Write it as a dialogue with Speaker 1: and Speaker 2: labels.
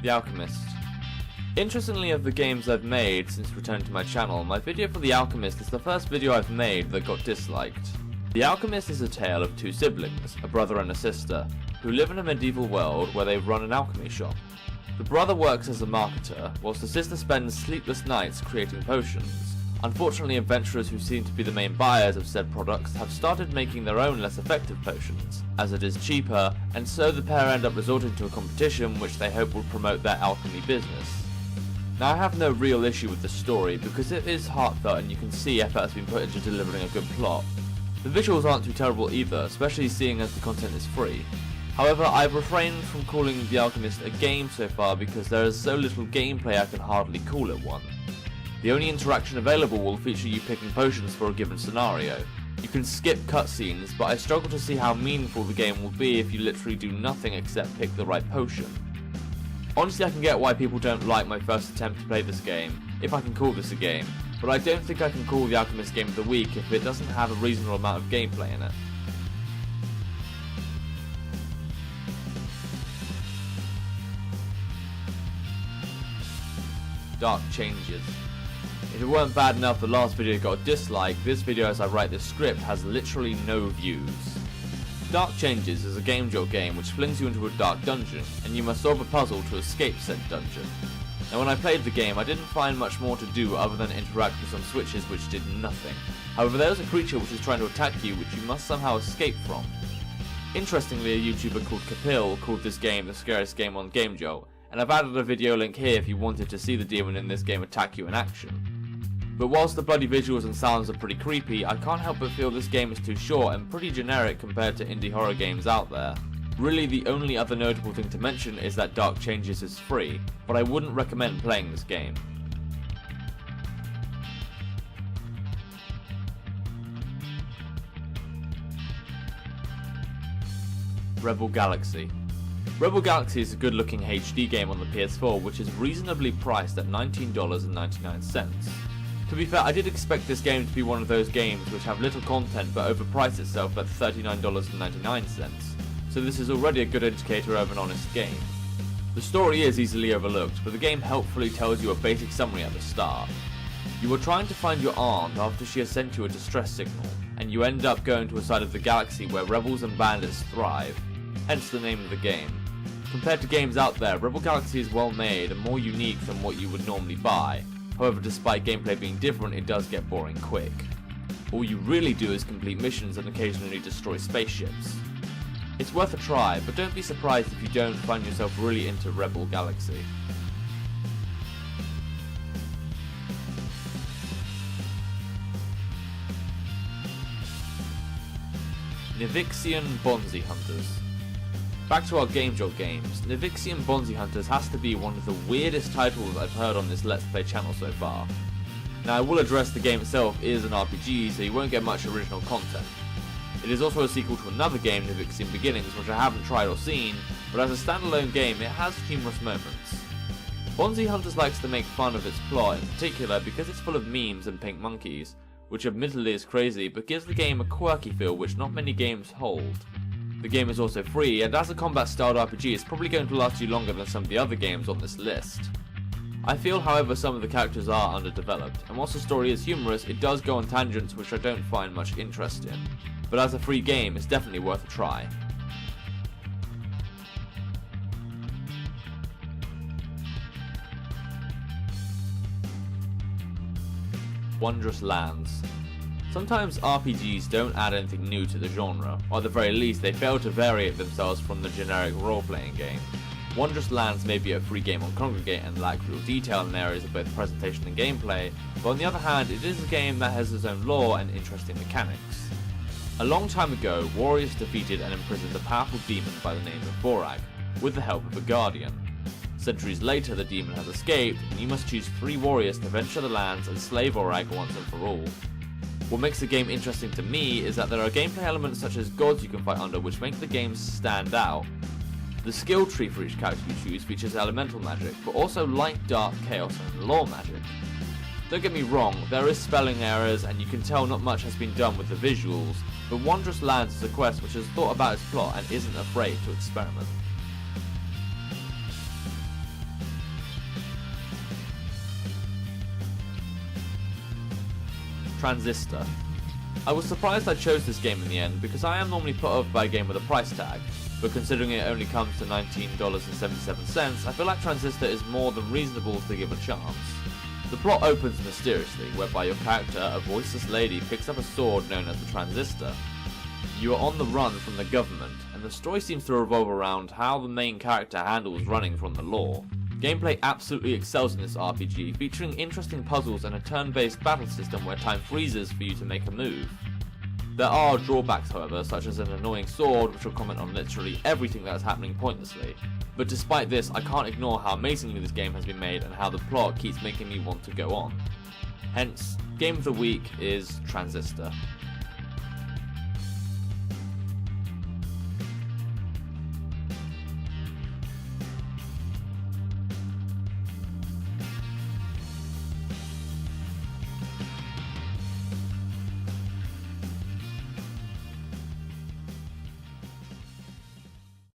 Speaker 1: The Alchemist. Interestingly, of the games I've made since returning to my channel, my video for The Alchemist is the first video I've made that got disliked. The Alchemist is a tale of two siblings, a brother and a sister, who live in a medieval world where they run an alchemy shop. The brother works as a marketer, whilst the sister spends sleepless nights creating potions. Unfortunately, adventurers who seem to be the main buyers of said products have started making their own less effective potions, as it is cheaper, and so the pair end up resorting to a competition which they hope will promote their alchemy business. Now, I have no real issue with the story because it is heartfelt and you can see effort has been put into delivering a good plot. The visuals aren't too terrible either, especially seeing as the content is free. However, I've refrained from calling The Alchemist a game so far because there is so little gameplay I can hardly call it one. The only interaction available will feature you picking potions for a given scenario. You can skip cutscenes, but I struggle to see how meaningful the game will be if you literally do nothing except pick the right potion. Honestly, I can get why people don't like my first attempt to play this game, if I can call this a game, but I don't think I can call The Alchemist Game of the Week if it doesn't have a reasonable amount of gameplay in it. Dark Changes. If it weren't bad enough the last video got a dislike, this video as I write this script has literally no views. Dark Changes is a game jolt game which flings you into a dark dungeon, and you must solve a puzzle to escape said dungeon. Now, when I played the game, I didn't find much more to do other than interact with some switches which did nothing. However, there is a creature which is trying to attack you which you must somehow escape from. Interestingly, a YouTuber called Kapil called this game the scariest game on Game Jolt, and I've added a video link here if you wanted to see the demon in this game attack you in action. But whilst the bloody visuals and sounds are pretty creepy, I can't help but feel this game is too short and pretty generic compared to indie horror games out there. Really, the only other notable thing to mention is that Dark Changes is free, but I wouldn't recommend playing this game. Rebel Galaxy. Rebel Galaxy is a good looking HD game on the PS4 which is reasonably priced at $19.99. To be fair, I did expect this game to be one of those games which have little content but overprice itself at $39.99, so this is already a good indicator of an honest game. The story is easily overlooked, but the game helpfully tells you a basic summary at the start. You are trying to find your aunt after she has sent you a distress signal, and you end up going to a side of the galaxy where rebels and bandits thrive, hence the name of the game. Compared to games out there, Rebel Galaxy is well made and more unique than what you would normally buy. However, despite gameplay being different, it does get boring quick. All you really do is complete missions and occasionally destroy spaceships. It's worth a try, but don't be surprised if you don't find yourself really into Rebel Galaxy. Nivixian Bonzi Hunters. Back to our Game Jolt games, Nivixian Bonzi Hunters has to be one of the weirdest titles I've heard on this Let's Play channel so far. Now, I will address the game itself is an RPG, so you won't get much original content. It is also a sequel to another game, Nivixian Beginnings, which I haven't tried or seen, but as a standalone game it has humorous moments. Bonzi Hunters likes to make fun of its plot, in particular because it's full of memes and pink monkeys, which admittedly is crazy but gives the game a quirky feel which not many games hold. The game is also free, and as a combat-styled RPG, it's probably going to last you longer than some of the other games on this list. I feel, however, some of the characters are underdeveloped, and whilst the story is humorous, it does go on tangents which I don't find much interest in. But as a free game, it's definitely worth a try. Wondrous Lands. Sometimes RPGs don't add anything new to the genre, or at the very least they fail to vary themselves from the generic role-playing game. Wondrous Lands may be a free game on Congregate and lack real detail in areas of both presentation and gameplay, but on the other hand it is a game that has its own lore and interesting mechanics. A long time ago, warriors defeated and imprisoned a powerful demon by the name of Borag, with the help of a guardian. Centuries later the demon has escaped, and you must choose 3 warriors to venture the lands and slay Borag once and for all. What makes the game interesting to me is that there are gameplay elements such as gods you can fight under which make the game stand out. The skill tree for each character you choose features elemental magic, but also light, dark, chaos and lore magic. Don't get me wrong, there is spelling errors and you can tell not much has been done with the visuals, but Wondrous Lands is a quest which has thought about its plot and isn't afraid to experiment. Transistor. I was surprised I chose this game in the end because I am normally put off by a game with a price tag, but considering it only comes to $19.77, I feel like Transistor is more than reasonable to give a chance. The plot opens mysteriously, whereby your character, a voiceless lady, picks up a sword known as the Transistor. You are on the run from the government, and the story seems to revolve around how the main character handles running from the law. Gameplay absolutely excels in this RPG, featuring interesting puzzles and a turn-based battle system where time freezes for you to make a move. There are drawbacks, however, such as an annoying sword which will comment on literally everything that is happening pointlessly. But despite this, I can't ignore how amazingly this game has been made and how the plot keeps making me want to go on. Hence, Game of the Week is Transistor.